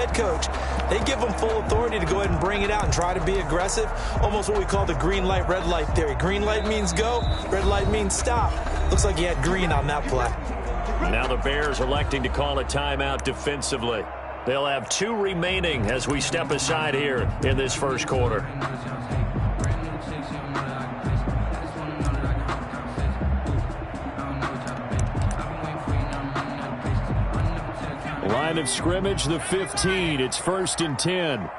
head coach. They give them full authority to go ahead and bring it out and try to be aggressive, almost what we call the green light, red light theory. Green light means go, red light means stop. Looks like he had green on that play. Now the Bears electing to call a timeout defensively. They'll have 2 remaining as we step aside here in this first quarter. Line of scrimmage, the 15. It's 1st and 10.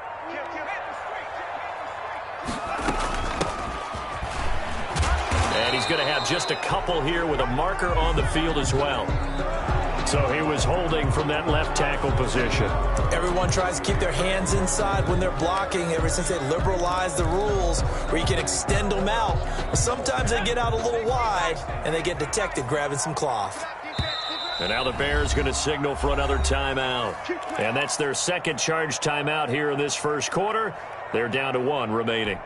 And he's going to have just a couple here with a marker on the field as well. So he was holding from that left tackle position. Everyone tries to keep their hands inside when they're blocking ever since they liberalized the rules where you can extend them out. But sometimes they get out a little wide and they get detected grabbing some cloth. And now the Bears going to signal for another timeout. And that's their second charge timeout here in this first quarter. They're down to 1 remaining.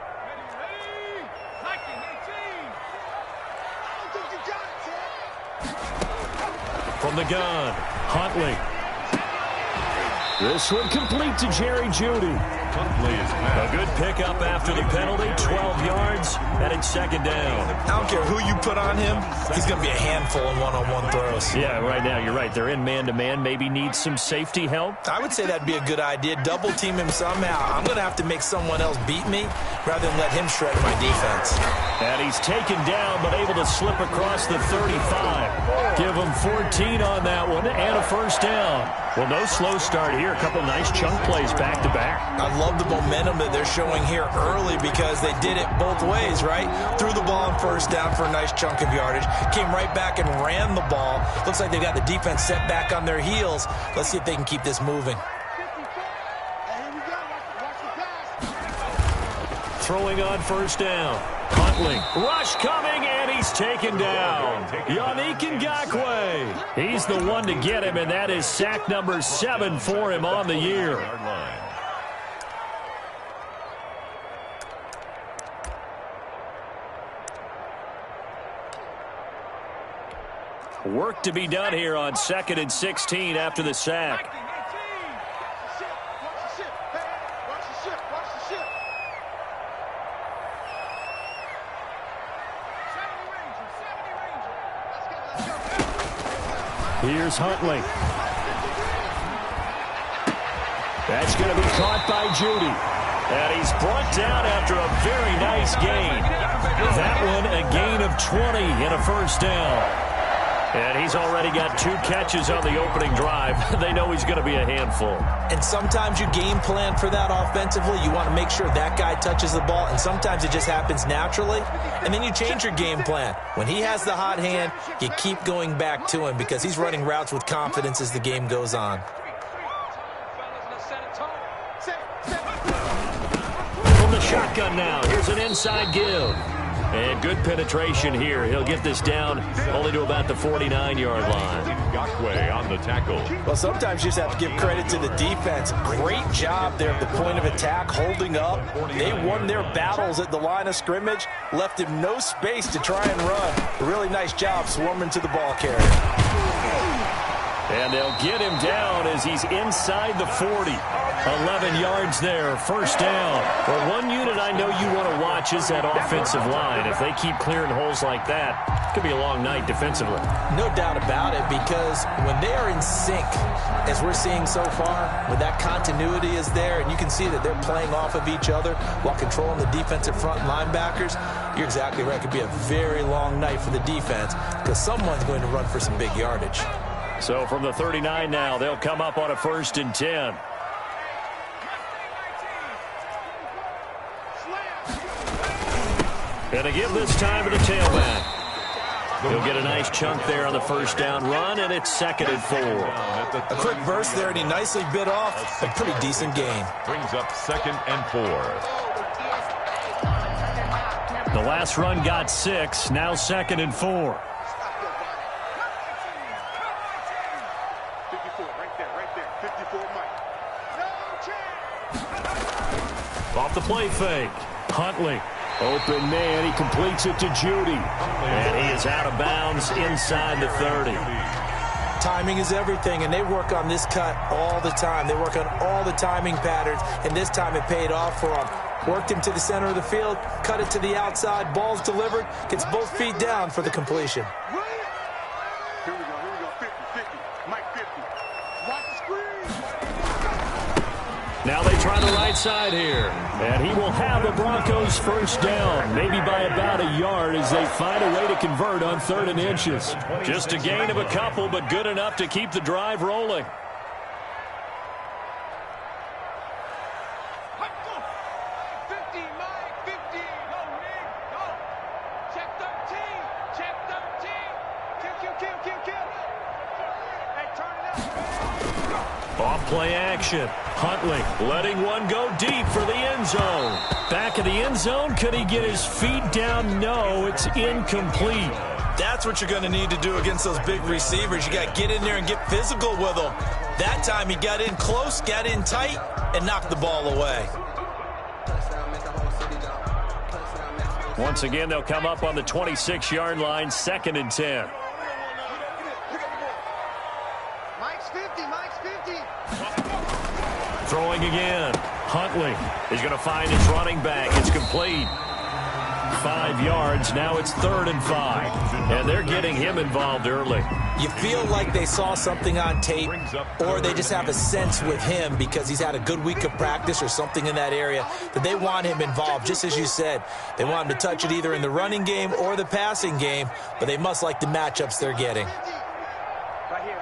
From the gun, Huntley. This one complete to Jerry Jeudy. A good pickup after the penalty, 12 yards, and it's 2nd down. I don't care who you put on him, he's going to be a handful in one-on-one throws. Yeah, right now, you're right. They're in man-to-man, maybe need some safety help. I would say that'd be a good idea. Double team him somehow. I'm going to have to make someone else beat me rather than let him shred my defense. And he's taken down, but able to slip across the 35. Give him 14 on that one, and a 1st down. Well, no slow start here. A couple nice chunk plays back-to-back. I love the momentum that they're showing here early because they did it both ways, right? Threw the ball on 1st down for a nice chunk of yardage. Came right back and ran the ball. Looks like they got the defense set back on their heels. Let's see if they can keep this moving. Throwing on 1st down. Huntley. Rush coming, and he's taken down. Yannick Ngakoue. He's the one to get him, and that is sack number 7 for him on the year. Work to be done here on 2nd and 16 after the sack. Here's Huntley. That's going to be caught by Jeudy. And he's brought down after a very nice gain. That one a gain of 20 and a 1st down. And he's already got 2 catches on the opening drive. They know he's going to be a handful. And sometimes you game plan for that offensively. You want to make sure that guy touches the ball, and sometimes it just happens naturally. And then you change your game plan. When he has the hot hand, you keep going back to him because he's running routes with confidence as the game goes on. From the shotgun now, here's an inside give. And good penetration here. He'll get this down only to about the 49-yard line. Ngakoue on the tackle. Well, sometimes you just have to give credit to the defense. Great job there at the point of attack, holding up. They won their battles at the line of scrimmage, left him no space to try and run. A really nice job swarming to the ball carrier. And they'll get him down as he's inside the 40. 11 yards there, 1st down. Well, one unit I know you want to watch is that offensive line. If they keep clearing holes like that, it could be a long night defensively. No doubt about it, because when they are in sync, as we're seeing so far, when that continuity is there, and you can see that they're playing off of each other while controlling the defensive front linebackers, you're exactly right. It could be a very long night for the defense because someone's going to run for some big yardage. So from the 39 now, they'll come up on a 1st and 10. And to give this time to the tailback. He'll get a nice chunk there on the 1st down run, and it's 2nd and 4. A quick burst there, and he nicely bit off a pretty decent gain. Brings up 2nd and 4. The last run got 6, now 2nd and 4. Off the play fake. Huntley. Open man. He completes it to Jeudy. And he is out of bounds inside the 30. Timing is everything, and they work on this cut all the time. They work on all the timing patterns, and this time it paid off for them. Worked him to the center of the field, cut it to the outside, ball's delivered, gets both feet down for the completion. Here we go, 50-50, Mike 50. Watch the screen. Now they try the right side here, and he will have the Broncos first down, maybe by about a yard as they find a way to convert on 3rd and inches. Just a gain of a couple, but good enough to keep the drive rolling. Off-play action. Huntley letting one go deep for the end zone. Back of the end zone. Could he get his feet down? No, it's incomplete. That's what you're going to need to do against those big receivers. You got to get in there and get physical with them. That time he got in close, got in tight, and knocked the ball away. Once again, they'll come up on the 26-yard line, 2nd and 10. Throwing again. Huntley is going to find his running back. It's complete. 5 yards. Now it's 3rd and 5. And they're getting him involved early. You feel like they saw something on tape, or they just have a sense with him because he's had a good week of practice or something in that area that they want him involved. Just as you said, they want him to touch it either in the running game or the passing game, but they must like the matchups they're getting. Right here.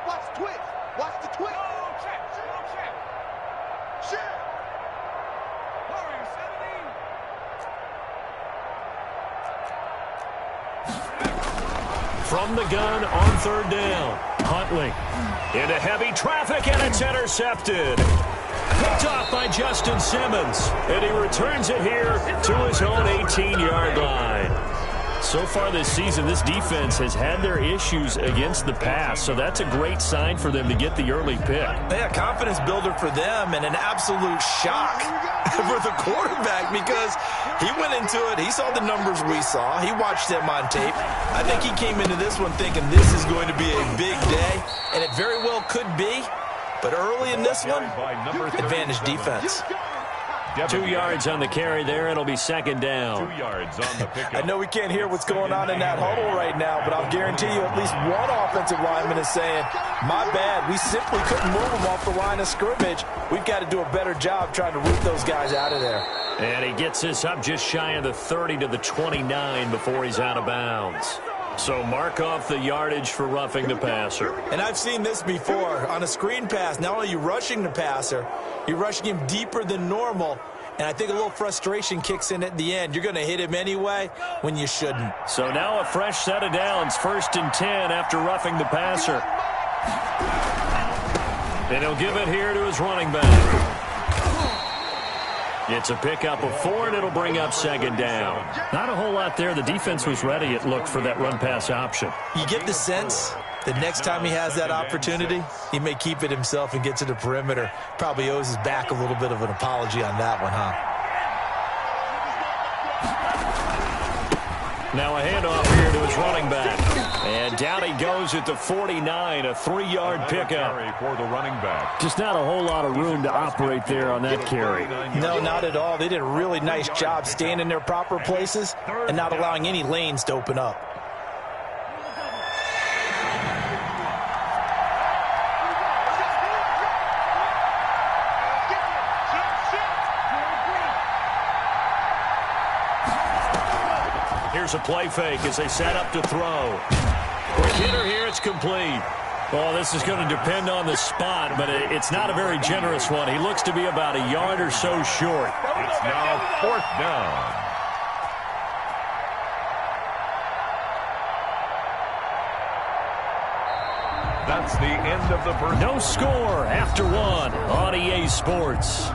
Watch the twitch. Watch the twitch. From the gun on 3rd down. Huntley into heavy traffic, and it's intercepted. Picked off by Justin Simmons. And he returns it here to his own 18-yard line. So far this season, this defense has had their issues against the pass, so that's a great sign for them to get the early pick. Yeah, confidence builder for them and an absolute shock for the quarterback because he went into it. He saw the numbers we saw. He watched them on tape. I think he came into this one thinking this is going to be a big day, and it very well could be. But early in this one, advantage defense. 2 yards on the carry there. It'll be 2nd down. 2 yards on the pickup. I know we can't hear what's going on in that huddle right now, but I'll guarantee you at least one offensive lineman is saying, my bad, we simply couldn't move them off the line of scrimmage. We've got to do a better job trying to root those guys out of there. And he gets this up just shy of the 30 to the 29 before he's out of bounds. So mark off the yardage for roughing the passer. And I've seen this before. On a screen pass, not only are you rushing the passer, you're rushing him deeper than normal. And I think a little frustration kicks in at the end. You're going to hit him anyway when you shouldn't. So now a fresh set of downs. 1st and 10 after roughing the passer. And he'll give it here to his running back. It's a pickup of 4, and it'll bring up 2nd down. Not a whole lot there. The defense was ready, it looked, for that run-pass option. You get the sense that next time he has that opportunity, he may keep it himself and get to the perimeter. Probably owes his back a little bit of an apology on that one, huh? Now a handoff here to his running back. And down he goes at the 49, a 3-yard pickup. For the running back. Just not a whole lot of room to operate there on that carry. No, not at all. They did a really nice job staying in their proper places and not allowing any lanes to open up. Here's a play fake as they set up to throw. Quick hitter here, it's complete. Well, this is going to depend on the spot, but it's not a very generous one. He looks to be about a yard or so short. It's now 4th down. That's the end of the first. No score after 1 on EA Sports.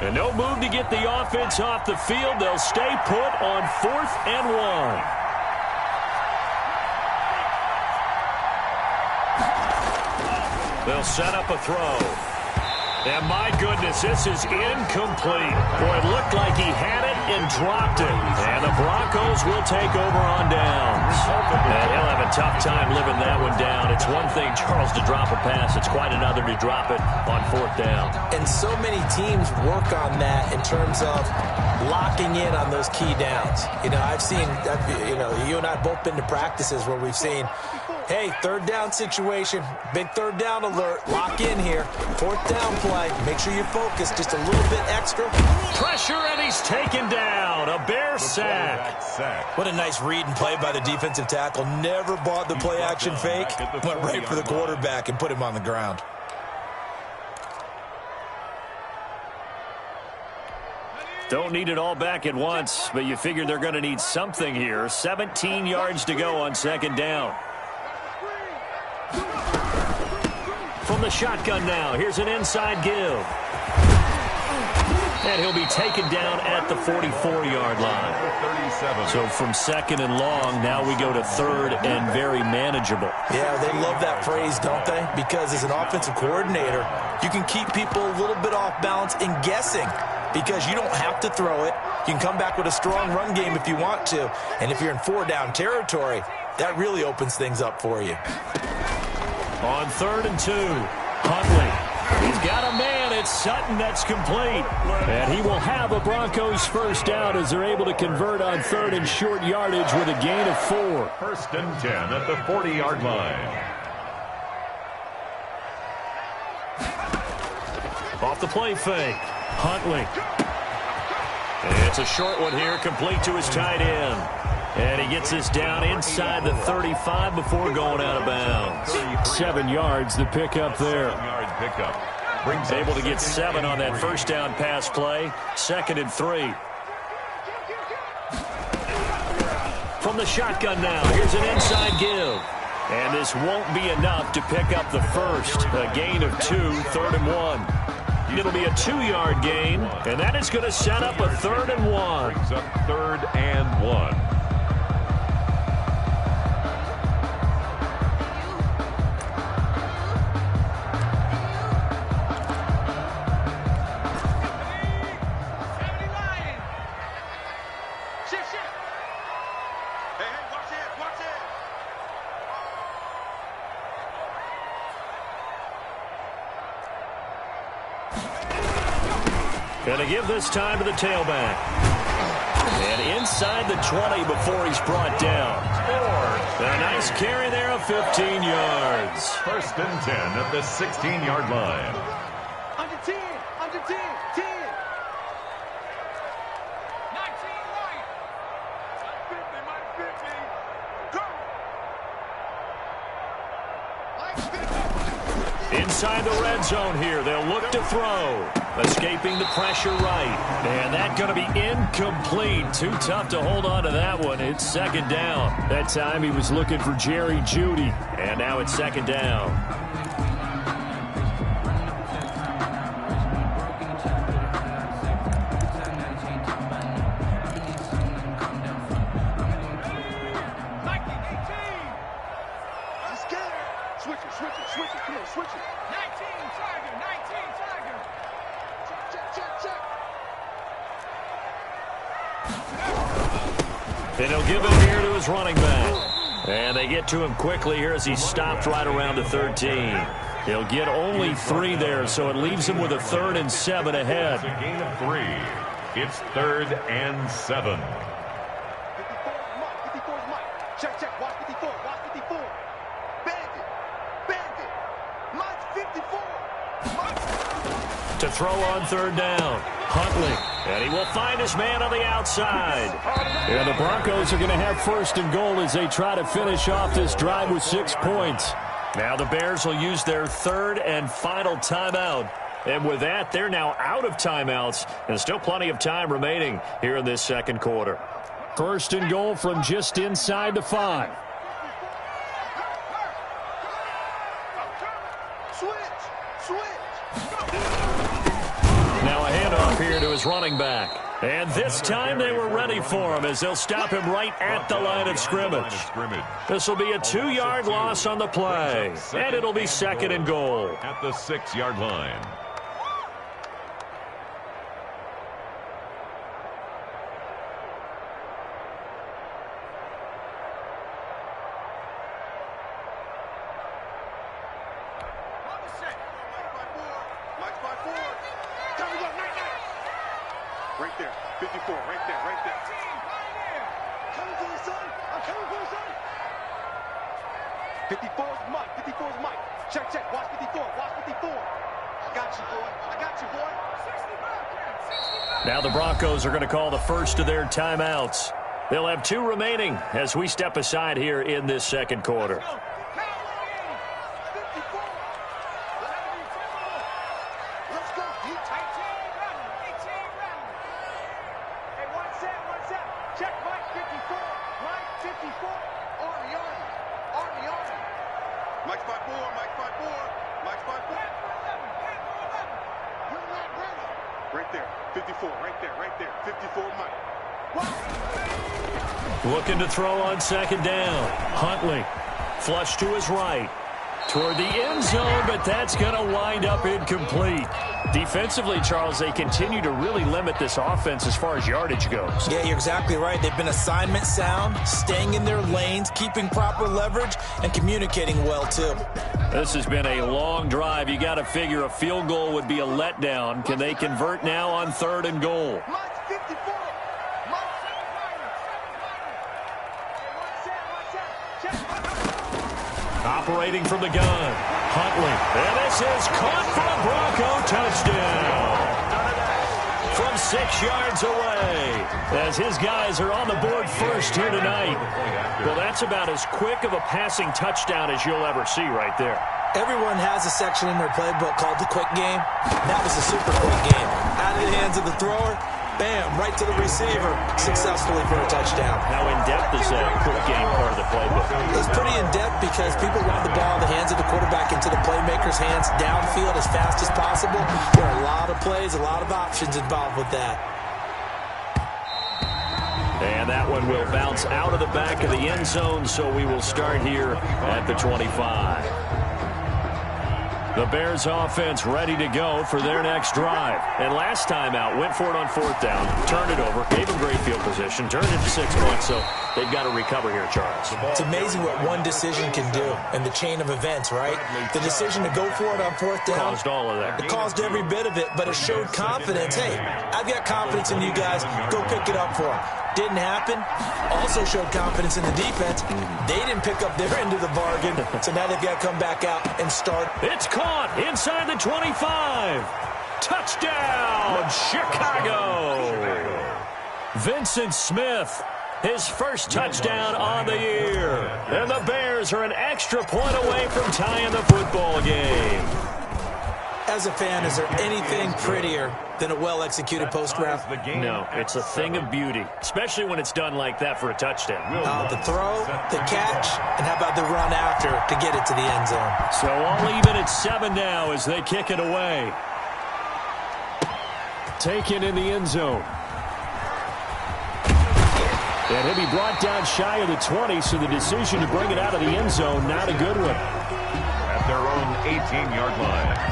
And no move to get the offense off the field. They'll stay put on 4th and 1. They'll set up a throw. And my goodness, this is incomplete. Boy, it looked like he had it and dropped it. And the Broncos will take over on downs. And he'll have a tough time living that one down. It's one thing, Charles, to drop a pass. It's quite another to drop it on 4th down. And so many teams work on that in terms of locking in on those key downs. You know, I've seen, you and I have both been to practices where we've seen, hey, 3rd down situation, big 3rd down alert, lock in here, 4th down play, make sure you're focused just a little bit extra. Pressure, and he's taken down. A Bear sack. What a nice read and play by the defensive tackle. Never bought the play action fake, went right for the quarterback and put him on the ground. Don't need it all back at once, but you figure they're going to need something here. 17 yards to go on 2nd down. From the shotgun now, here's an inside give. And he'll be taken down at the 44-yard line. So from 2nd and long, now we go to 3rd and very manageable. Yeah, they love that phrase, don't they? Because as an offensive coordinator, you can keep people a little bit off balance and guessing because you don't have to throw it. You can come back with a strong run game if you want to. And if you're in 4-down territory, that really opens things up for you. On 3rd and 2, Huntley. He's got a man. It's Sutton that's complete. And he will have a Broncos 1st down as they're able to convert on 3rd and short yardage with a gain of 4. 1st and 10 at the 40-yard line. Off the play fake. Huntley. It's a short one here, complete to his tight end. And he gets this down inside the 35 before going out of bounds. 7 yards, the pickup there. 7-yard pickup. Able to get 7 on that 1st down pass play. 2nd and 3. From the shotgun now, here's an inside give. And this won't be enough to pick up the 1st. A gain of 2, 3rd and 1. It'll be a 2-yard gain, and that is going to set up a 3rd and 1. Brings up 3rd and 1. Going to give this time to the tailback. And inside the 20 before he's brought down. A nice carry there of 15 yards. 1st and 10 at the 16-yard line. Under 10, under 10, 10. 19 right. 50, 50. Go. Inside the red zone here. They'll look to throw. Escaping the pressure right. And that's going to be incomplete. Too tough to hold on to that one. It's 2nd down. That time he was looking for Jerry Jeudy. And now it's 2nd down. Switch it. Come on, switch it. 19 Tiger. Check. And he'll give it here to his running back. And they get to him quickly here as he stopped right around the 13. He'll get only 3 there, so it leaves him with a 3rd and 7 ahead. It's a gain of 3. It's 3rd and 7. 54 is Mike. Check. Watch 54. Bandit. Mike's 54. To throw on 3rd down. Huntley. And he will find his man on the outside. And the Broncos are going to have 1st and goal as they try to finish off this drive with 6 points. Now the Bears will use their 3rd and final timeout. And with that, they're now out of timeouts. And still plenty of time remaining here in this 2nd quarter. 1st and goal from just inside the 5. Now a handoff handoff here to his running back. And this time they were ready for him as they'll stop him right at the line of scrimmage. This will be a 2-yard loss on the play. And it'll be 2nd and goal. At the 6-yard line. Right there, 54, right there, right there. Coming for the son, I'm coming for the son. 54 is Mike, 54 is Mike. Check, check, watch 54, watch 54. I got you, boy, I got you, boy. Now the Broncos are going to call the first of their timeouts. They'll have 2 remaining as we step aside here in this second quarter. Right there, 54, right there, right there, 54, Mike. Looking to throw on 2nd down. Huntley, flush to his right. Toward the end zone, but that's going to wind up incomplete. Defensively, Charles, they continue to really limit this offense as far as yardage goes. Yeah, you're exactly right. They've been assignment sound, staying in their lanes, keeping proper leverage, and communicating well, too. This has been a long drive. You got to figure a field goal would be a letdown. Can they convert now on 3rd and goal? Operating from the gun, Huntley. And this is caught for a Bronco touchdown. From 6 yards away, as his guys are on the board first here tonight. Well, that's about as quick of a passing touchdown as you'll ever see right there. Everyone has a section in their playbook called the quick game. That was a super quick game. Out of the hands of the thrower, bam, right to the receiver, successfully for a touchdown. How in-depth is that quick game part of the playbook? It's pretty in-depth because people want the ball in the hands of the quarterback into the playmaker's hands downfield as fast as possible. There are a lot of plays, a lot of options involved with that. And that one will bounce out of the back of the end zone, so we will start here at the 25. The Bears offense ready to go for their next drive. And last time out, went for it on 4th down, turned it over, gave them great field position, turned it to 6 points, so they've got to recover here, Charles. It's amazing what one decision can do in the chain of events, right? The decision to go for it on 4th down. Caused all of that. It caused every bit of it, but it showed confidence. Hey, I've got confidence in you guys. Go pick it up for them. Didn't happen. Also showed confidence in the defense. They didn't pick up their end of the bargain, so now they've got to come back out and start. It's caught inside the 25. Touchdown, Chicago. Vincent Smith, his first touchdown on the year. And the Bears are an extra point away from tying the football game. As a fan, is there anything prettier than a well-executed post-route? No, it's a thing of beauty, especially when it's done like that for a touchdown. The throw, the catch, and how about the run after to get it to the end zone? So all even at 7 now as they kick it away. Taken in the end zone. And he'll be brought down shy of the 20, so the decision to bring it out of the end zone, not a good one. At their own 18-yard line.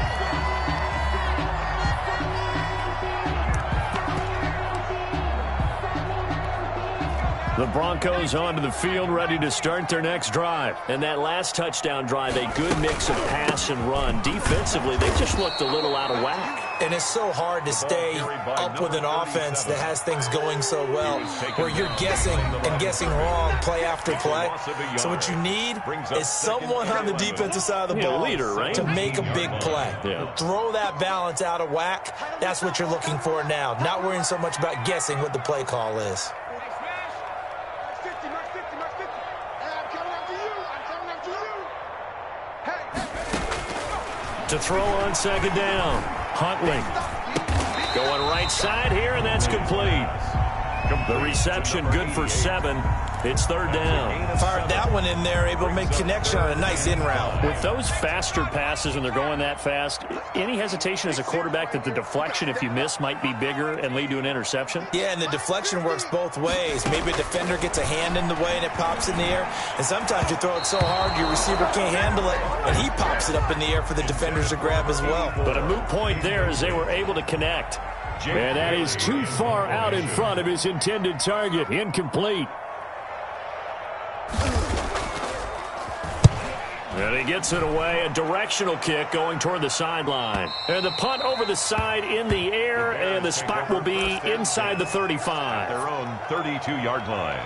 The Broncos onto the field, ready to start their next drive. And that last touchdown drive, a good mix of pass and run. Defensively, they just looked a little out of whack. And it's so hard to stay up with an offense that has things going so well, where you're guessing and guessing wrong play after play. So what you need is someone on the defensive side of the ball leader, right? to make a big play. Yeah. Throw that balance out of whack. That's what you're looking for now. Not worrying so much about guessing what the play call is. To throw on 2nd down. Huntley going right side here, and that's complete. The reception good for 7. It's third down. Fired that one in there, able to make connection on a nice in route. With those faster passes when they're going that fast, any hesitation as a quarterback that the deflection, if you miss, might be bigger and lead to an interception? Yeah, and the deflection works both ways. Maybe a defender gets a hand in the way and it pops in the air. And sometimes you throw it so hard your receiver can't handle it, and he pops it up in the air for the defenders to grab as well. But a moot point there as they were able to connect. And that is too far out in front of his intended target. Incomplete. And he gets it away. A directional kick going toward the sideline. And the punt over the side in the air, and the spot will be inside the 35. Their own 32-yard line.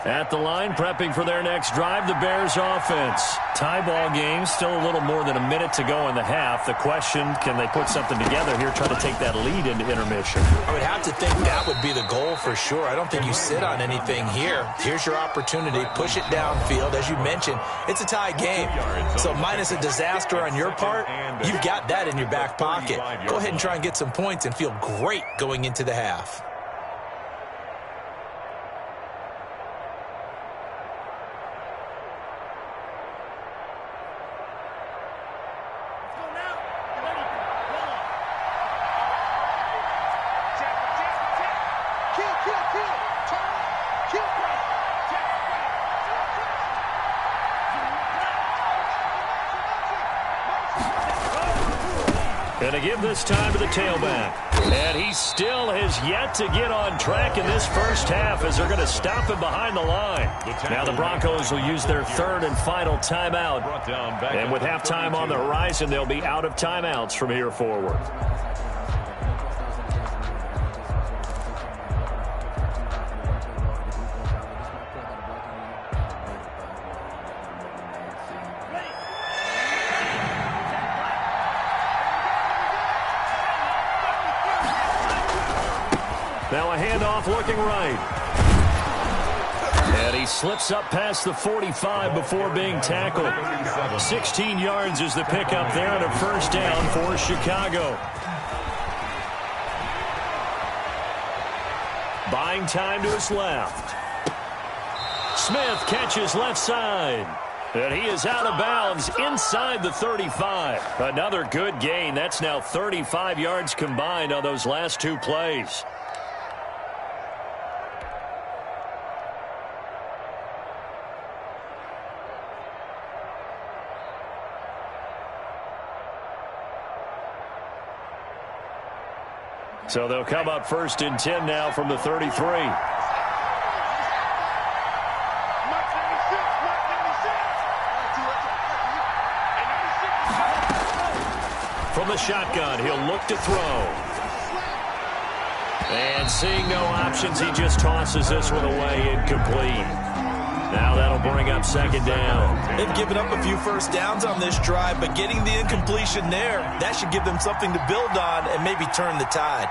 At the line, prepping for their next drive, the Bears offense. Tie ball game, still a little more than a minute to go in the half. The question, can they put something together here, try to take that lead into intermission? I would have to think that would be the goal for sure. I don't think you sit on anything here. Here's your opportunity. Push it downfield. As you mentioned, it's a tie game. So minus a disaster on your part, you've got that in your back pocket. Go ahead and try and get some points and feel great going into the half. Going to give this time to the tailback. And he still has yet to get on track in this first half as they're going to stop him behind the line. Now the Broncos will use their third and final timeout. And with halftime on the horizon, they'll be out of timeouts from here forward. Now a handoff looking right. And he slips up past the 45 before being tackled. 16 yards is the pickup there and a first down for Chicago. Buying time to his left. Smith catches left side. And he is out of bounds inside the 35. Another good gain. That's now 35 yards combined on those last two plays. So they'll come up first and 10 now from the 33. From the shotgun, he'll look to throw. And seeing no options, he just tosses this one away, incomplete. Now that'll bring up second down. They've given up a few first downs on this drive, but getting the incompletion there, that should give them something to build on and maybe turn the tide.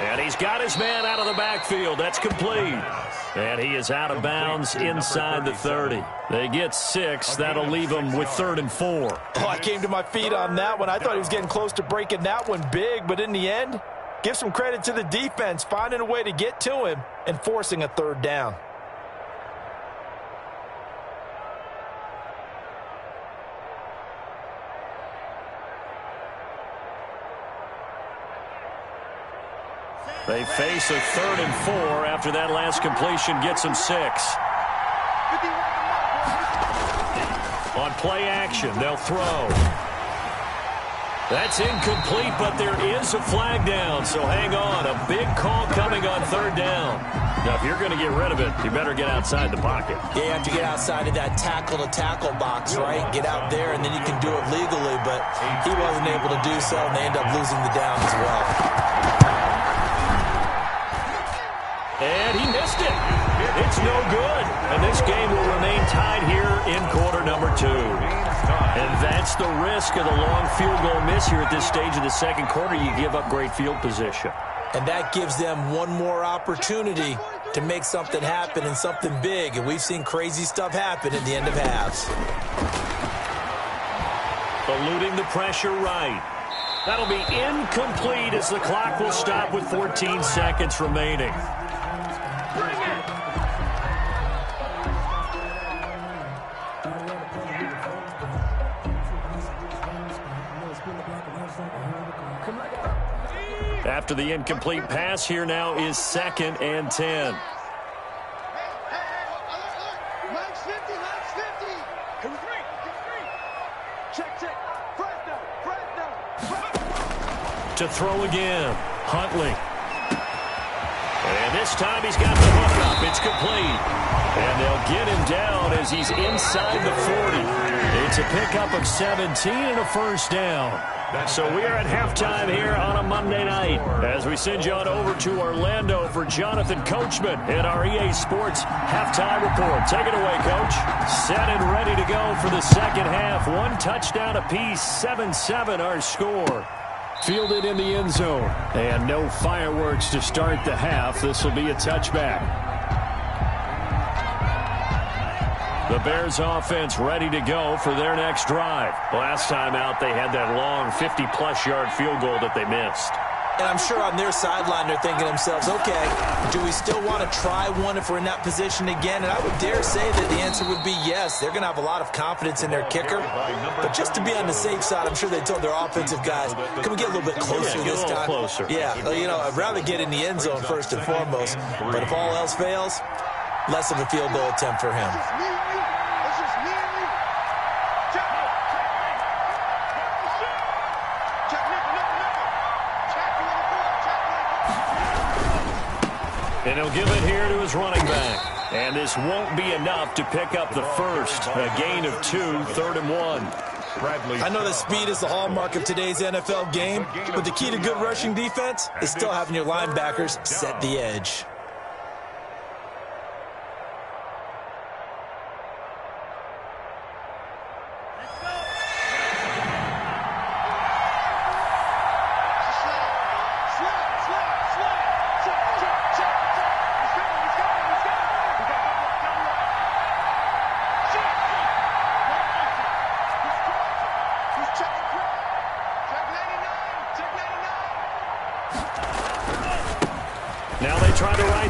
And he's got his man out of the backfield. That's complete. And he is out of bounds inside the 30. They get 6. That'll leave them with 3rd and 4. Oh, I came to my feet on that one. I thought he was getting close to breaking that one big, but in the end, give some credit to the defense, finding a way to get to him and forcing a 3rd down. They face a 3rd and 4 after that last completion gets them 6. On play action, they'll throw. That's incomplete, but there is a flag down, so hang on. A big call coming on 3rd down. Now, if you're going to get rid of it, you better get outside the pocket. Yeah, you have to get outside of that tackle-to-tackle box, right? Get out there, and then you can do it legally, but he wasn't able to do so, and they end up losing the down as well. And he missed it. It's no good. And this game will remain tied here in quarter number 2. And that's the risk of the long field goal miss here at this stage of the second quarter. You give up great field position. And that gives them one more opportunity to make something happen and something big. And we've seen crazy stuff happen at the end of halves. Eluding the pressure right. That'll be incomplete as the clock will stop with 14 seconds remaining. After the incomplete pass, here now is 2nd and 10. To throw again, Huntley. And this time he's got the hook up. It's complete. And they'll get him down as he's inside the 40. It's a pickup of 17 and a first down. So we are at halftime here on a Monday night as we send you on over to Orlando for Jonathan Coachman in our EA Sports Halftime Report. Take it away, Coach. Set and ready to go for the second half. 1 touchdown apiece, 7-7 our score. Fielded in the end zone. And no fireworks to start the half. This will be a touchback. The Bears offense ready to go for their next drive. Last time out, they had that long 50-plus yard field goal that they missed. And I'm sure on their sideline they're thinking to themselves, okay, do we still want to try one if we're in that position again? And I would dare say that the answer would be yes. They're going to have a lot of confidence in their kicker. But just to be on the safe side, I'm sure they told their offensive guys, can we get a little bit closer this time? Closer. Yeah, you know, I'd rather get in the end zone first and foremost. But if all else fails, less of a field goal attempt for him. And he'll give it here to his running back. And this won't be enough to pick up the first. A gain of 2, 3rd and 1. I know that speed is the hallmark of today's NFL game, but the key to good rushing defense is still having your linebackers set the edge.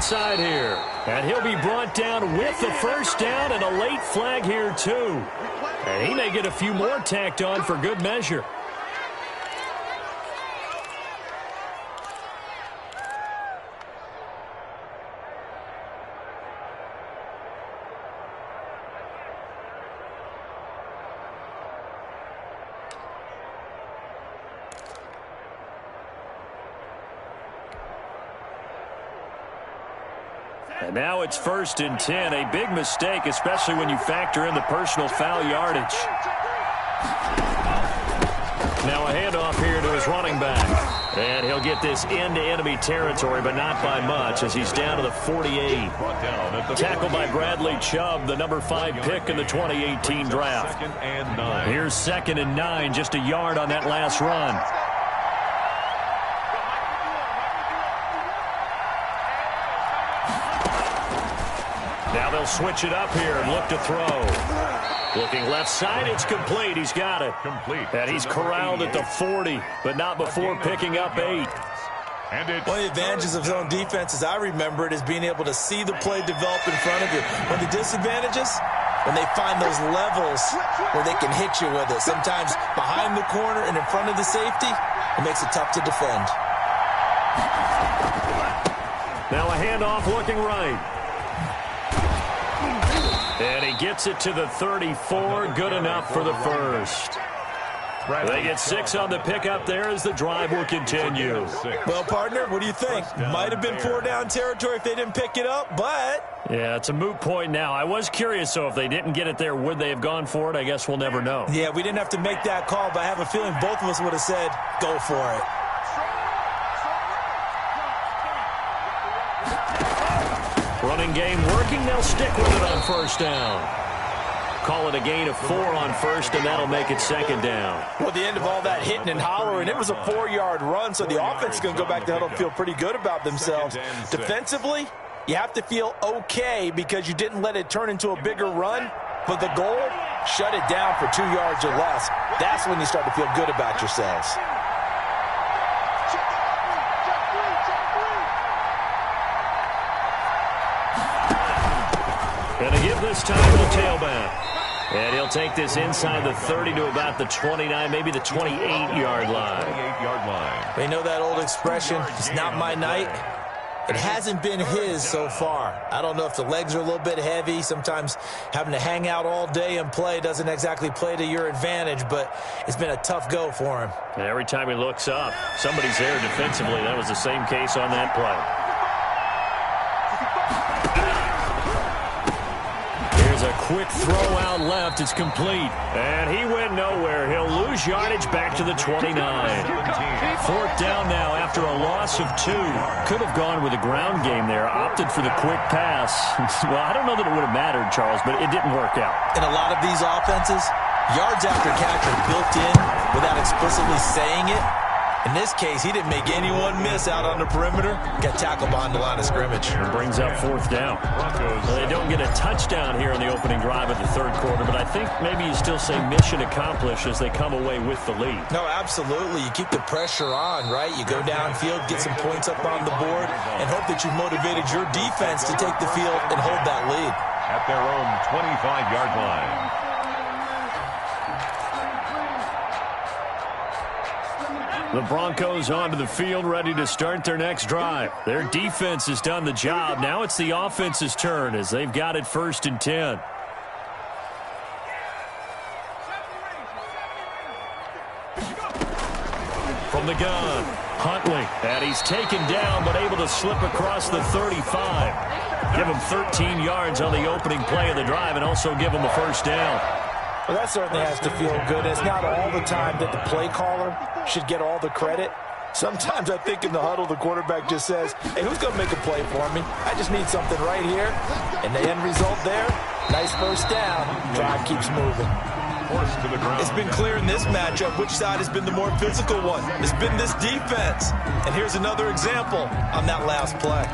Side here, and he'll be brought down with the first down and a late flag here too, and he may get a few more tacked on for good measure. And now it's 1st and 10. A big mistake, especially when you factor in the personal foul yardage. Now a handoff here to his running back. And he'll get this into enemy territory, but not by much as he's down to the 48. Tackled by Bradley Chubb, the number 5 pick in the 2018 draft. Here's 2nd and 9, just a yard on that last run. Now they'll switch it up here and look to throw. Looking left side, it's complete. He's got it. And he's corralled at the 40, but not before picking up 8. One of the advantages of zone defense, as I remember it, is being able to see the play develop in front of you. One of the disadvantages, when they find those levels where they can hit you with it. Sometimes behind the corner and in front of the safety, it makes it tough to defend. Now a handoff looking right. And he gets it to the 34. Good enough for the first. They get 6 on the pickup there as the drive will continue. Well, partner, what do you think? Might have been 4-down territory if they didn't pick it up, but... Yeah, it's a moot point now. I was curious, so if they didn't get it there, would they have gone for it? I guess we'll never know. Yeah, we didn't have to make that call, but I have a feeling both of us would have said, go for it. Running game working. They'll stick with it on first down. call it a gain of 4 on first, and that'll make it second down. Well, the end of all that hitting and hollering, it was a 4-yard run, so the offense is going to go back to huddle and feel pretty good about themselves. Defensively, you have to feel okay because you didn't let it turn into a bigger run, but the goal, shut it down for 2 yards or less. That's when you start to feel good about yourselves. Gonna give this time to the tailback. And he'll take this inside the 30 to about the 29, maybe the 28-yard line. 28-yard line. They know that old expression, it's not my night. It hasn't been his so far. I don't know if the legs are a little bit heavy. Sometimes having to hang out all day and play doesn't exactly play to your advantage, but it's been a tough go for him. And every time he looks up, somebody's there defensively. That was the same case on that play. A quick throw out left. It's complete. And he went nowhere. He'll lose yardage back to the 29. 4th down now after a loss of 2. Could have gone with a ground game there. Opted for the quick pass. Well, I don't know that it would have mattered, Charles, but it didn't work out. In a lot of these offenses, yards after catch are built in without explicitly saying it. In this case, he didn't make anyone miss out on the perimeter. Got tackled behind the line of scrimmage. And brings up 4th down. Well, they don't get a touchdown here in the opening drive of the 3rd quarter, but I think maybe you still say mission accomplished as they come away with the lead. No, absolutely. You keep the pressure on, right? You go downfield, get some points up on the board, and hope that you've motivated your defense to take the field and hold that lead. At their own 25-yard line. The Broncos onto the field, ready to start their next drive. Their defense has done the job. Now it's the offense's turn as they've got it 1st and 10. From the gun, Huntley. And he's taken down but able to slip across the 35. Give him 13 yards on the opening play of the drive and also give him a 1st down. Well, that certainly has to feel good. It's not all the time that the play caller should get all the credit. Sometimes I think in the huddle, the quarterback just says, hey, who's going to make a play for me? I just need something right here. And the end result there, nice 1st down. Drive keeps moving. Forced to the ground. It's been clear in this matchup which side has been the more physical one. It's been this defense. And here's another example on that last play.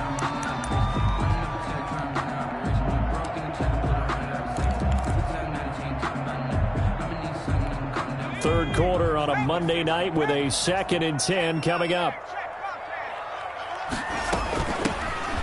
3rd quarter on a Monday night with a 2nd and 10 coming up.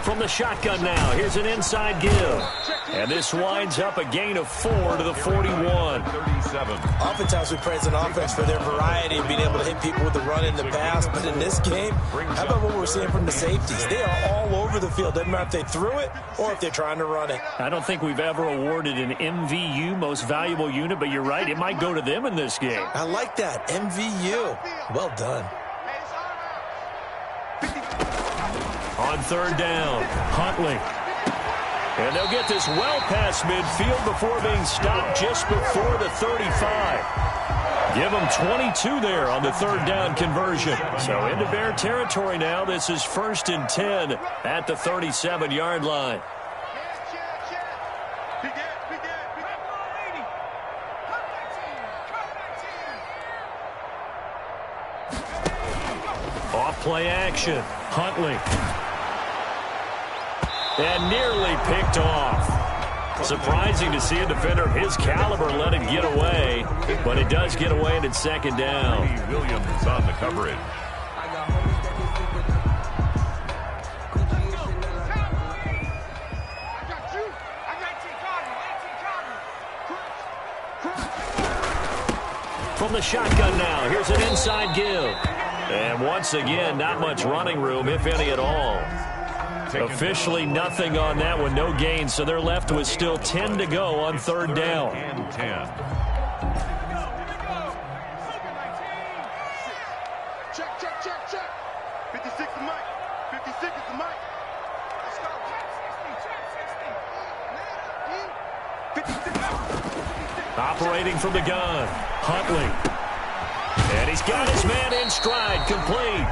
From the shotgun now, here's an inside give. And this winds up a gain of 4 to the 41. 37. Oftentimes we praise an offense for their variety of being able to hit people with the run in the pass. But in this game, how about what we're seeing from the safeties? They are all over the field. Doesn't matter if they threw it or if they're trying to run it. I don't think we've ever awarded an MVU, most valuable unit, but you're right, it might go to them in this game. I like that. MVU. Well done. On 3rd down, Huntley. And they'll get this well past midfield before being stopped just before the 35. Give them 22 there on the 3rd down conversion. So into Bear territory now. This is 1st and 10 at the 37-yard line. Off play action, Huntley. And nearly picked off. Surprising to see a defender of his caliber let it get away, but it does get away and it's 2nd down. Williams on the coverage. From the shotgun now, here's an inside give. And once again, not much running room, if any at all. Officially nothing on that one, no gain, so they're left with still 10 to go on 3rd down. And 10. Check, check, check, check. 56 is Mike. 56 is Mike. Let's go. Check 60, check 60. 56. Operating from the gun, Huntley. And he's got his man in in stride, complete.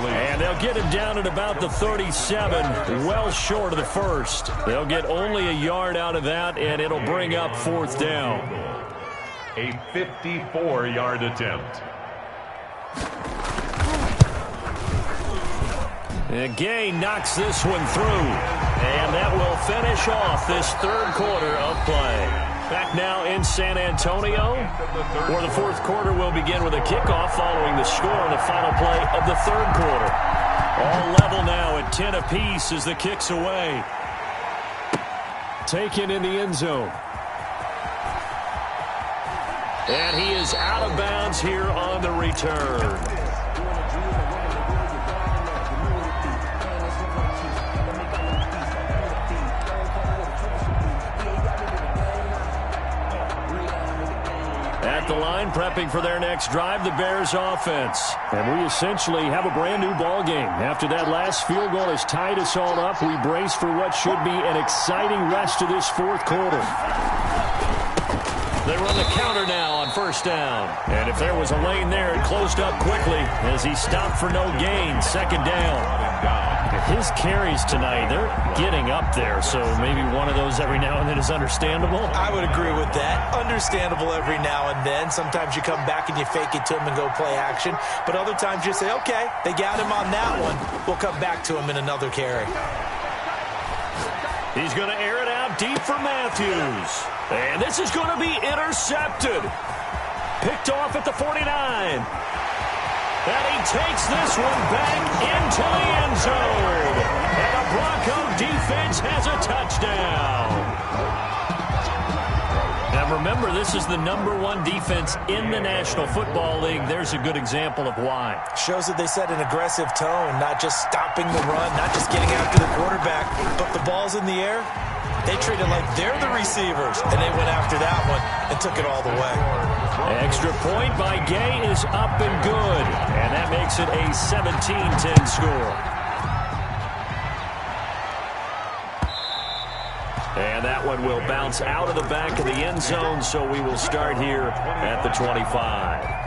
And they'll get him down at about the 37, well short of the first. They'll get only a yard out of that, and it'll bring up 4th down. A 54-yard attempt. And Gay knocks this one through. And that will finish off this 3rd quarter of play. Back now in San Antonio, where the 4th quarter will begin with a kickoff following the score on the final play of the 3rd quarter. All level now at 10 apiece as the kick's away. Taken in the end zone. And he is out of bounds here on the return. At the line, prepping for their next drive, the Bears offense. And we essentially have a brand new ball game. After that last field goal has tied us all up, we brace for what should be an exciting rest of this 4th quarter. They run the counter now on 1st down. And if there was a lane there, it closed up quickly as he stopped for no gain. 2nd down. His carries tonight, they're getting up there, so maybe one of those every now and then is understandable. I would agree with that. Understandable every now and then. Sometimes you come back and you fake it to him and go play action. But other times you say, okay, they got him on that one. We'll come back to him in another carry. He's going to air it out deep for Matthews. And this is going to be intercepted. Picked off at the 49. And he takes this one back into the end zone. And the Bronco defense has a touchdown. Now remember, this is the #1 defense in the National Football League. There's a good example of why. Shows that they set an aggressive tone, not just stopping the run, not just getting after the quarterback, but the ball's in the air. They treat it like they're the receivers, and they went after that one and took it all the way. Extra point by Gay is up and good, and that makes it a 17-10 score. And that one will bounce out of the back of the end zone, so we will start here at the 25.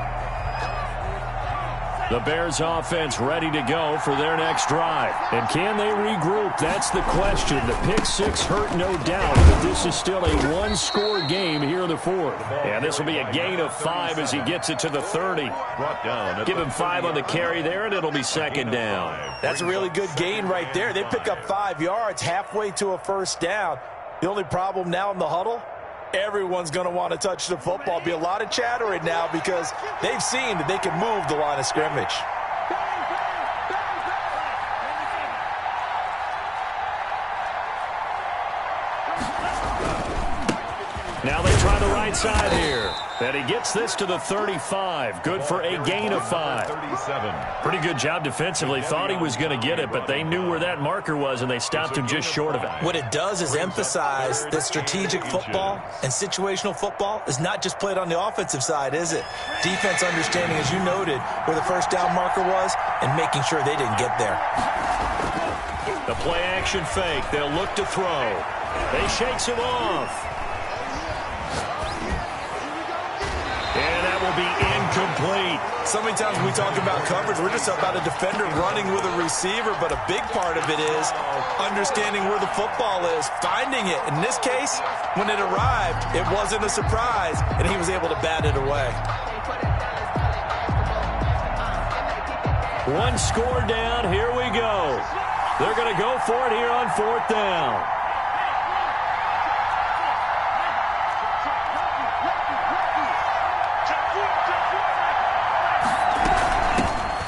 The Bears offense ready to go for their next drive. And can they regroup? That's the question. The pick six hurt, no doubt, but this is still a one-score game here in the 4th. And this will be a gain of 5 as he gets it to the 30. Give him 5 on the carry there, and it'll be 2nd down. That's a really good gain right there. They pick up 5 yards halfway to a 1st down. The only problem now in the huddle, everyone's going to want to touch the football. Be a lot of chatter right now because they've seen that they can move the line of scrimmage. Now they try the right side here. And he gets this to the 35. Good for a gain of 5. Pretty good job defensively. Thought he was going to get it, but they knew where that marker was, and they stopped him just short of it. What it does is emphasize that strategic football and situational football is not just played on the offensive side, is it? Defense understanding, as you noted, where the 1st down marker was and making sure they didn't get there. The play action fake. They'll look to throw. They shakes him off. And that will be incomplete. So many times when we talk about coverage, we're just about a defender running with a receiver, but a big part of it is understanding where the football is, finding it. In this case, when it arrived, it wasn't a surprise, and he was able to bat it away. One score down. Here we go. They're going to go for it here on 4th down.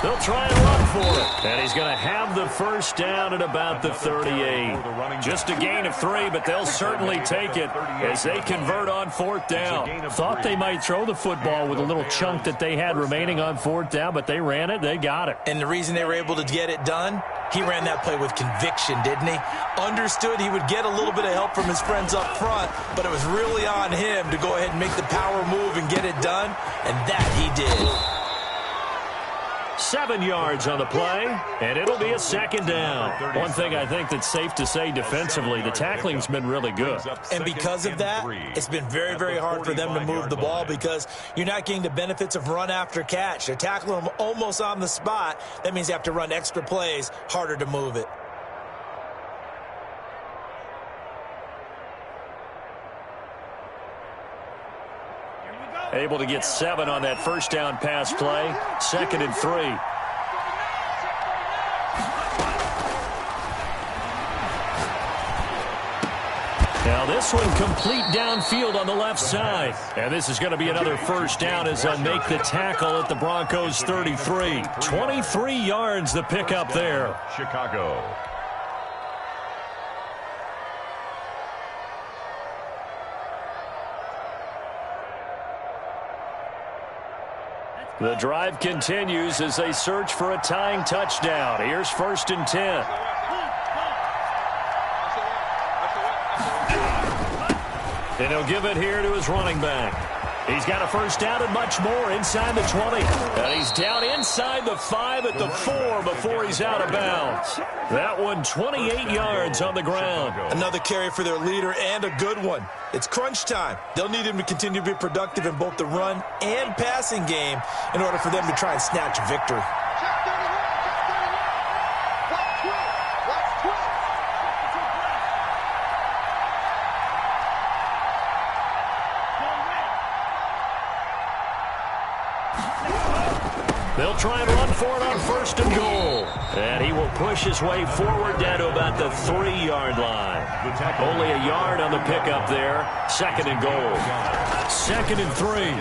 They'll try and run for it. And he's going to have the 1st down at about the 38. Just a gain of 3, but they'll certainly take it as they convert on 4th down. Thought they might throw the football with a little chunk that they had remaining on 4th down, but they ran it. They got it. And the reason they were able to get it done, he ran that play with conviction, didn't he? Understood he would get a little bit of help from his friends up front, but it was really on him to go ahead and make the power move and get it done, and that he did. 7 yards on the play, and it'll be a second down. One thing I think that's safe to say defensively, the tackling's been really good. And because of that, it's been very, very hard for them to move the ball because you're not getting the benefits of run after catch. They're tackling them almost on the spot. That means you have to run extra plays, harder to move it. Able to get 7 on that first down pass play. 2nd and 3. Now this one complete downfield on the left side. And this is going to be another first down as they'll make the tackle at the Broncos 33. 23 yards the pickup there. Chicago. The drive continues as they search for a tying touchdown. Here's 1st and 10. And he'll give it here to his running back. He's got a first down and much more inside the 20. And he's down inside the 5 at the 4 before he's out of bounds. That one 28 yards on the ground. Another carry for their leader and a good one. It's crunch time. They'll need him to continue to be productive in both the run and passing game in order for them to try and snatch victory. They'll try and run for it on 1st and goal. And he will push his way forward down to about the 3-yard line. Only a yard on the pickup there. 2nd and goal. 2nd and 3.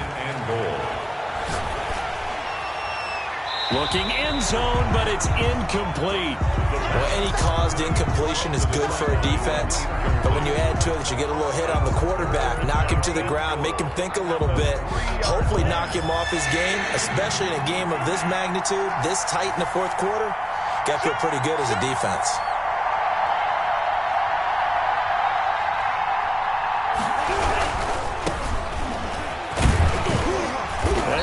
Looking end zone, but it's incomplete. Well, any caused incompletion is good for a defense. But when you add to it that you get a little hit on the quarterback, knock him to the ground, make him think a little bit, hopefully knock him off his game, especially in a game of this magnitude, this tight in the 4th quarter, got to feel pretty good as a defense.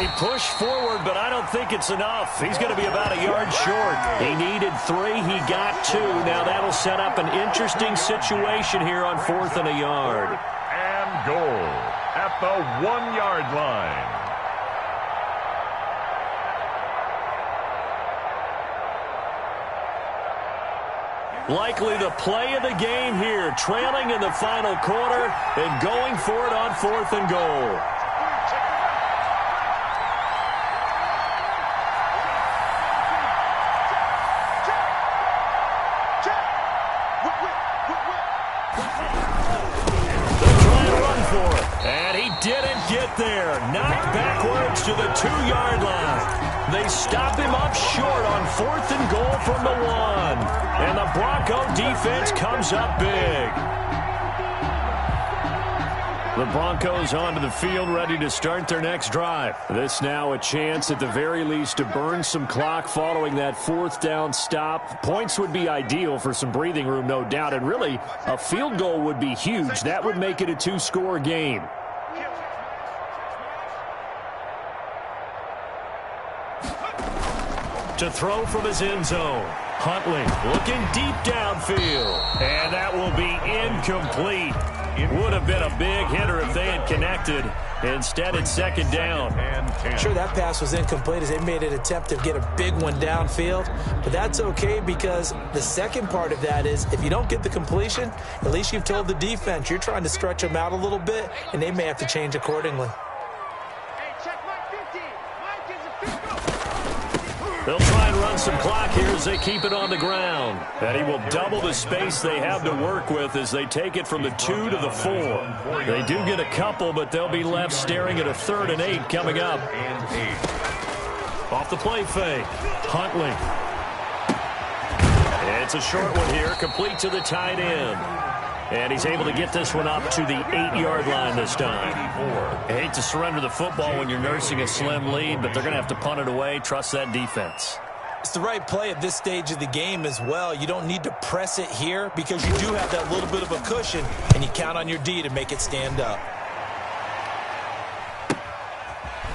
He pushed forward, but I don't think it's enough. He's going to be about a yard short. He needed 3. He got 2. Now that'll set up an interesting situation here on 4th and a yard. And goal at the 1-yard line. Likely the play of the game here, trailing in the final quarter and going for it on 4th and goal. There, knocked backwards to the 2-yard line. They stop him up short on 4th and goal from the 1. And the Bronco defense comes up big. The Broncos onto the field, ready to start their next drive. This now a chance at the very least to burn some clock following that 4th down stop. Points would be ideal for some breathing room, no doubt. And really, a field goal would be huge. That would make it a 2-score game. To throw from his end zone. Huntley looking deep downfield. And that will be incomplete. Would have been a big hitter if they had connected. Instead, it's 2nd down. Sure, that pass was incomplete as they made an attempt to get a big one downfield. But that's okay because the second part of that is if you don't get the completion, at least you've told the defense you're trying to stretch them out a little bit, and they may have to change accordingly. They'll try and run some clock here as they keep it on the ground. And he will double the space they have to work with as they take it from the 2 to the 4. They do get a couple, but they'll be left staring at a 3rd and 8 coming up. Off the play fake. Huntley. It's a short one here, complete to the tight end. And he's able to get this one up to the 8-yard line this time. I hate to surrender the football when you're nursing a slim lead, but they're going to have to punt it away. Trust that defense. It's the right play at this stage of the game as well. You don't need to press it here because you do have that little bit of a cushion, and you count on your D to make it stand up.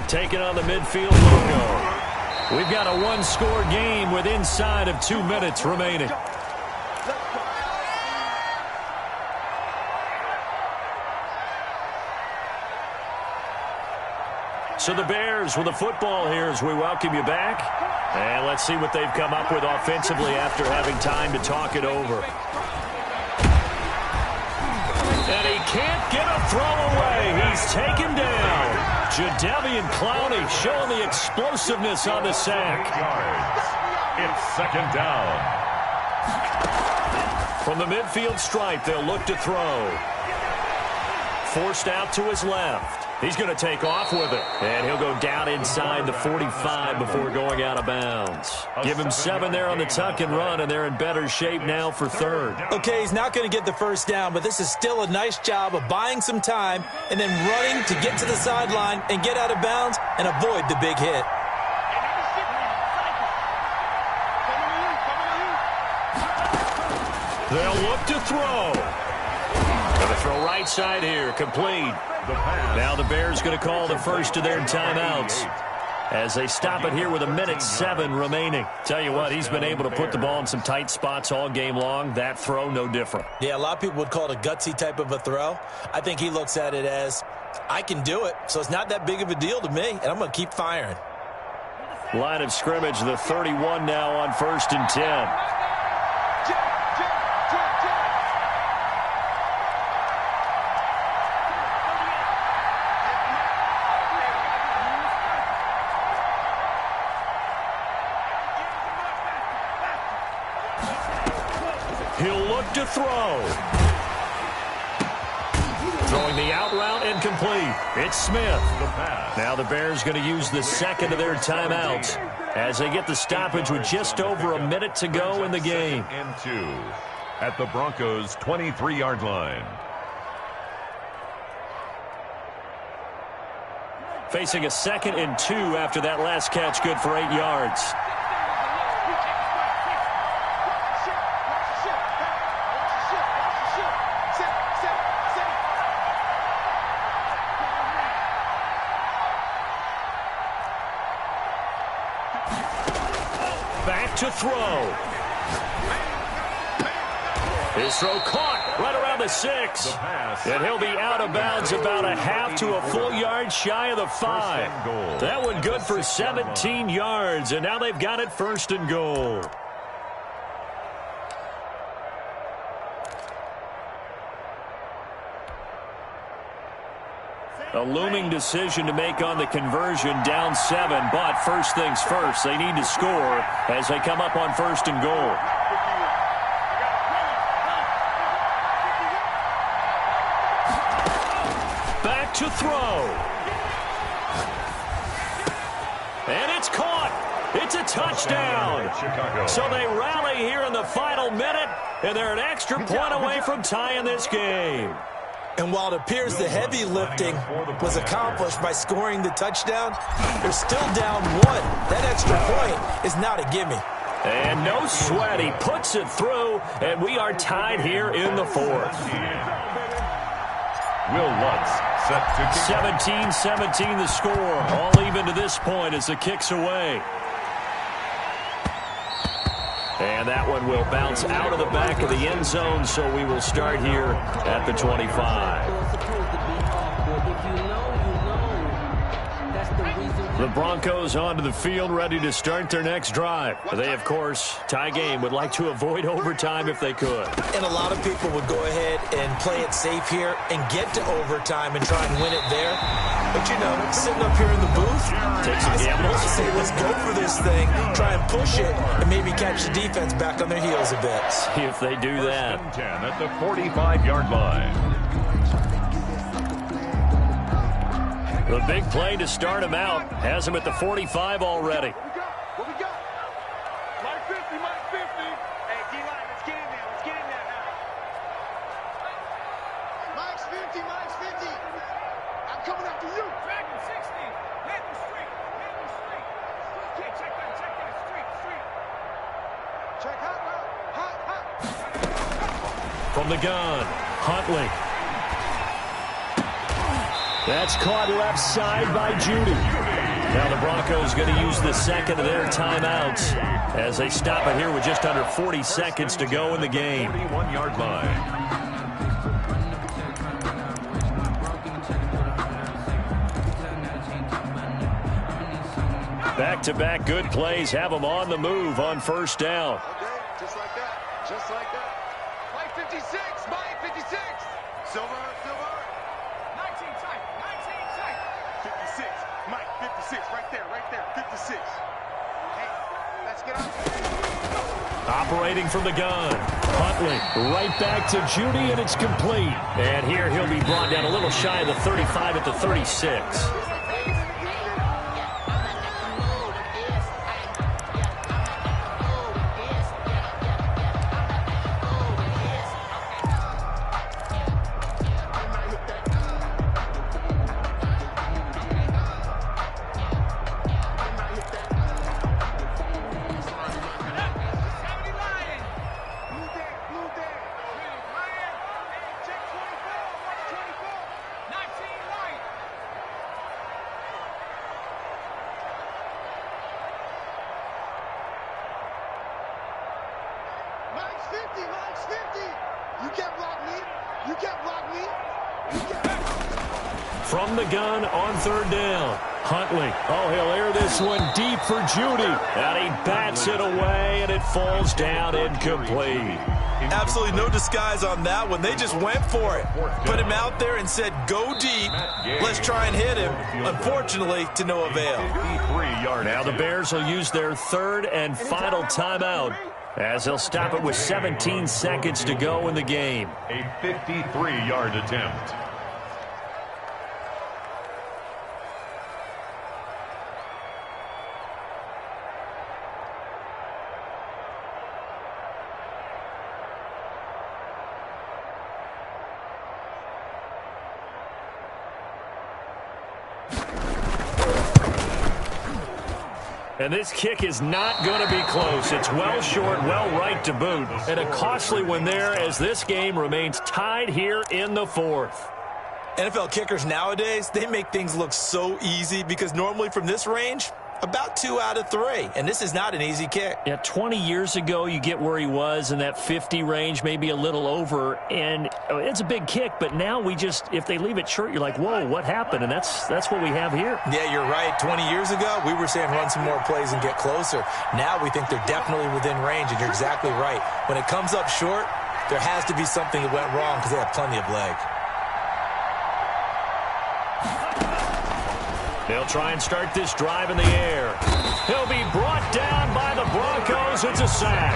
Taking on the midfield logo. We've got a one-score game with inside of 2 minutes remaining. So the Bears with the football here as we welcome you back. And let's see what they've come up with offensively after having time to talk it over. And he can't get a throw away. He's taken down. Jadeveon Clowney showing the explosiveness on the sack. It's second down. From the midfield stripe, they'll look to throw. Forced out to his left. He's going to take off with it. And he'll go down inside the 45 before going out of bounds. Give him 7 there on the tuck and run, and they're in better shape now for third. Okay, he's not going to get the first down, but this is still a nice job of buying some time and then running to get to the sideline and get out of bounds and avoid the big hit. They'll look to throw. Going to throw right side here, complete. Now the Bears going to call the first of their timeouts as they stop it here with 1:07 remaining. Tell you what, he's been able to put the ball in some tight spots all game long. That throw, no different. Yeah, a lot of people would call it a gutsy type of a throw. I think he looks at it as, I can do it, so it's not that big of a deal to me, and I'm going to keep firing. Line of scrimmage, the 31 now on 1st and 10. He'll look to throw. Throwing the out route incomplete. It's Smith. Now the Bears going to use the second of their timeouts as they get the stoppage with just over a minute to go in the game. And 2 at the Broncos' 23-yard line. Facing a 2nd and 2 after that last catch, good for 8 yards. Back to throw. His throw caught right around the 6. And he'll be out of bounds about a half to a full yard shy of the 5. That one good for 17 yards, and now they've got it 1st and goal. A looming decision to make on the conversion, down 7, but first things first, they need to score as they come up on 1st and goal. Back to throw. And it's caught. It's a touchdown. So they rally here in the final minute, and they're an extra point away from tying this game. And while it appears the heavy lifting was accomplished by scoring the touchdown, they're still down 1. That extra point is not a gimme. And no sweat. He puts it through, and we are tied here in the 4th. Will Lutz set to 17-17 the score. All even to this point as the kick's away. And that one will bounce out of the back of the end zone, so we will start here at the 25. The Broncos onto the field, ready to start their next drive. They, of course, tie game, would like to avoid overtime if they could. And a lot of people would go ahead and play it safe here and get to overtime and try and win it there. But, you know, sitting up here in the booth, take some gambles. Say, let's go for this thing, try and push it, and maybe catch the defense back on their heels a bit. See if they do that. 10 at the 45-yard line. The big play to start him out has him at the 45 already. What we got? Minus 50, minus 50. Hey, D-line, let's get in there. Let's get in there now. Minus 50, minus 50. I'm coming after you. Dragon 60. Hit the street. Hit the street. Okay, check that street. Check hot route. Hot. From the gun, Huntley. That's caught left side by Judy. Now the Broncos going to use the second of their timeouts as they stop it here with just under 40 seconds to go in the game. 41-yard line. Back-to-back good plays have them on the move on first down. Okay, just like that. Just like that. Mike 56. Mike 56. Silver. 19 tight. 19 tight. 56. Mike 56. Right there. 56. Hey, let's get out. Operating from the gun. Huntley right back to Judy, and it's complete. And here he'll be brought down a little shy of the 35 at the 36. From the gun on third down. Huntley. Oh, he'll air this one deep for Judy. And he bats it away, and it falls down incomplete. Absolutely no disguise on that one. They just went for it. Put him out there and said, go deep. Let's try and hit him. Unfortunately, to no avail. Now the Bears will use their third and final timeout as they'll stop it with 17 seconds to go in the game. A 53-yard attempt. And this kick is not going to be close. It's well short, well right to boot. And a costly one there as this game remains tied here in the fourth. NFL kickers nowadays, they make things look so easy because normally from this range, about 2 out of 3. And this is not an easy kick. Yeah, 20 years ago, you get where he was in that 50 range, maybe a little over. And it's a big kick, but now we just, if they leave it short, you're like, whoa, what happened? And that's what we have here. Yeah, you're right. 20 years ago, we were saying run some more plays and get closer. Now we think they're definitely within range, and you're exactly right. When it comes up short, there has to be something that went wrong because they have plenty of leg. They'll try and start this drive in the air. He'll be brought down by the Broncos. It's a sack.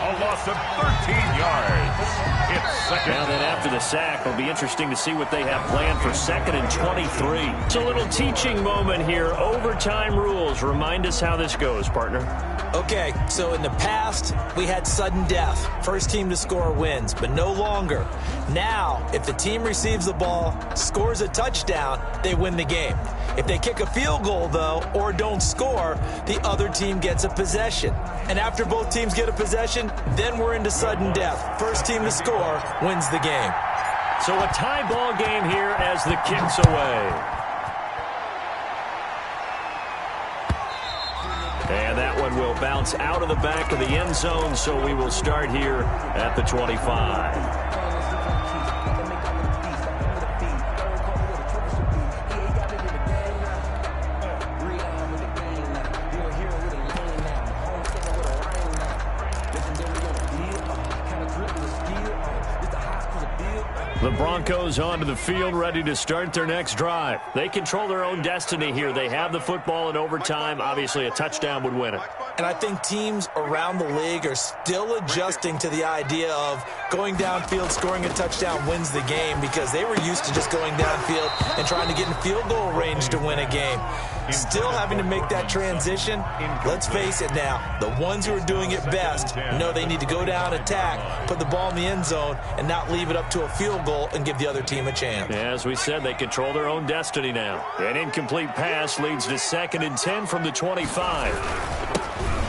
A loss of 13 yards. It's second. Now then after the sack, it'll be interesting to see what they have planned for second and 23. It's a little teaching moment here. Overtime rules. Remind us how this goes, partner. Okay, so in the past, we had sudden death. First team to score wins, but no longer. Now, if the team receives the ball, scores a touchdown, they win the game. If they kick a field goal, though, or don't score, the other team gets a possession. And after both teams get a possession, then we're into sudden death. First team to score wins the game. So a tie ball game here as the kick's away. And that one will bounce out of the back of the end zone, so we will start here at the 25. The Broncos onto the field, ready to start their next drive. They control their own destiny here. They have the football in overtime. Obviously, a touchdown would win it. And I think teams around the league are still adjusting to the idea of going downfield, scoring a touchdown wins the game because they were used to just going downfield and trying to get in field goal range to win a game. Still having to make that transition. Let's face it now, the ones who are doing it best know they need to go down, attack, put the ball in the end zone, and not leave it up to a field goal and give the other team a chance. As we said, they control their own destiny now. An incomplete pass leads to 2nd and 10 from the 25.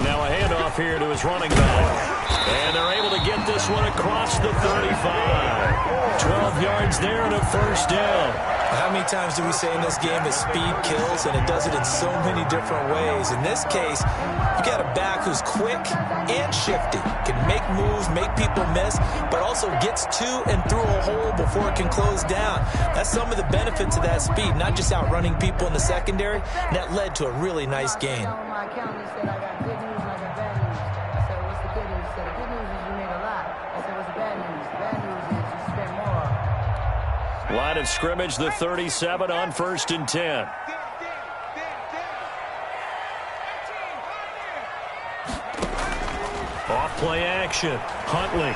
Now a handoff here to his running back. And they're able to get this one across the 35. 12 yards there and a first down. How many times do we say in this game that speed kills, and it does it in so many different ways? In this case, you got a back who's quick and shifty, can make moves, make people miss, but also gets to and through a hole before it can close down. That's some of the benefits of that speed, not just outrunning people in the secondary, and that led to a really nice gain. Line of scrimmage, the 37 on 1st and 10. Off play action. Huntley.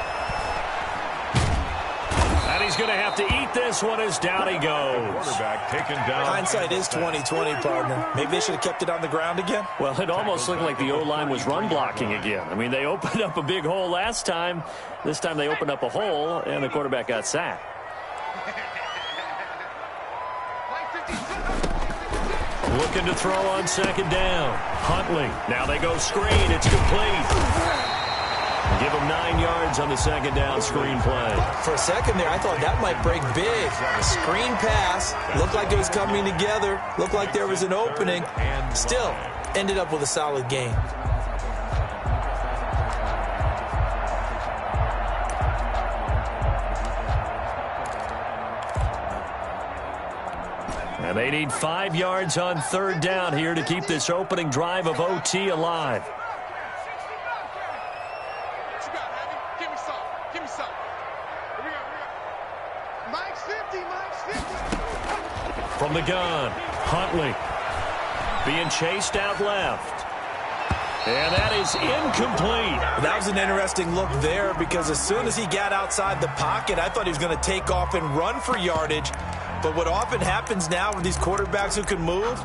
And he's going to have to eat this one as down he goes. Quarterback taken down. Hindsight is 20/20, partner. Maybe they should have kept it on the ground again. Well, it almost looked like the O-line was run blocking again. I mean, they opened up a big hole last time. This time they opened up a hole, and the quarterback got sacked. Looking to throw on 2nd down. Huntley. Now they go screen. It's complete. Give him 9 yards on the 2nd down screen play. For a second there, I thought that might break big. A screen pass. Looked like it was coming together. Looked like there was an opening. Still, ended up with a solid gain. And they need 5 yards on 3rd down here to keep this opening drive of OT alive. Give me some. Mike's 50. From the gun, Huntley being chased out left. And that is incomplete. That was an interesting look there because as soon as he got outside the pocket, I thought he was going to take off and run for yardage. But what often happens now with these quarterbacks who can move,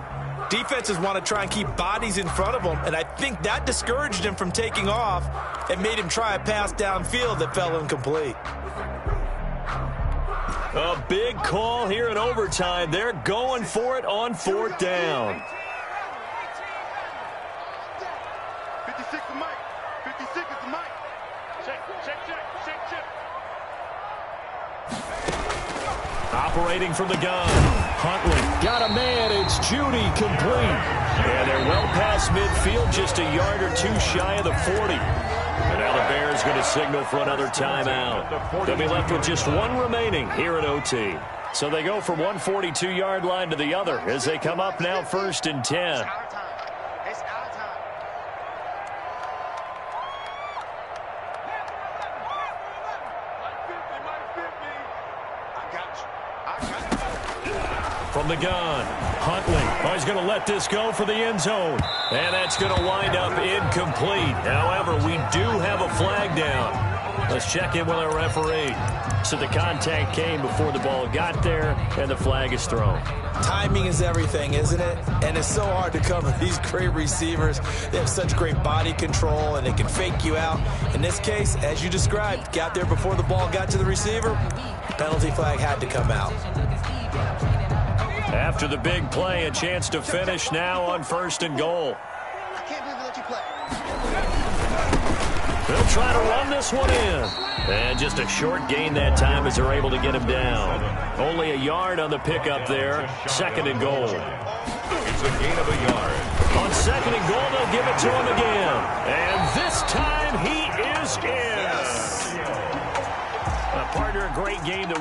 defenses want to try and keep bodies in front of them, and I think that discouraged him from taking off and made him try a pass downfield that fell incomplete. A big call here in overtime. They're going for it on 4th down. 56 to Mike. 56 is to Mike. Check. Operating from the gun. Huntley got a man. It's Judy complete. And they're well past midfield, just a yard or two shy of the 40. And now the Bears going to signal for another timeout. They'll be left with just one remaining here at OT. So they go from one 42-yard line to the other as they come up now 1st and 10. It's our time. I got you. From the gun, Huntley. Oh, he's going to let this go for the end zone. And that's going to wind up incomplete. However, we do have a flag down. Let's check in with our referee. So the contact came before the ball got there, and the flag is thrown. Timing is everything, isn't it? And it's so hard to cover these great receivers. They have such great body control, and they can fake you out. In this case, as you described, got there before the ball got to the receiver. Penalty flag had to come out. After the big play, a chance to finish now on 1st and goal. I can't believe they let you play. They'll try to run this one in. And just a short gain that time as they're able to get him down. Only a yard on the pickup there. 2nd and goal. It's a gain of a yard. On 2nd and goal, they'll give it to him again. And this time he is in. Partner, a great game that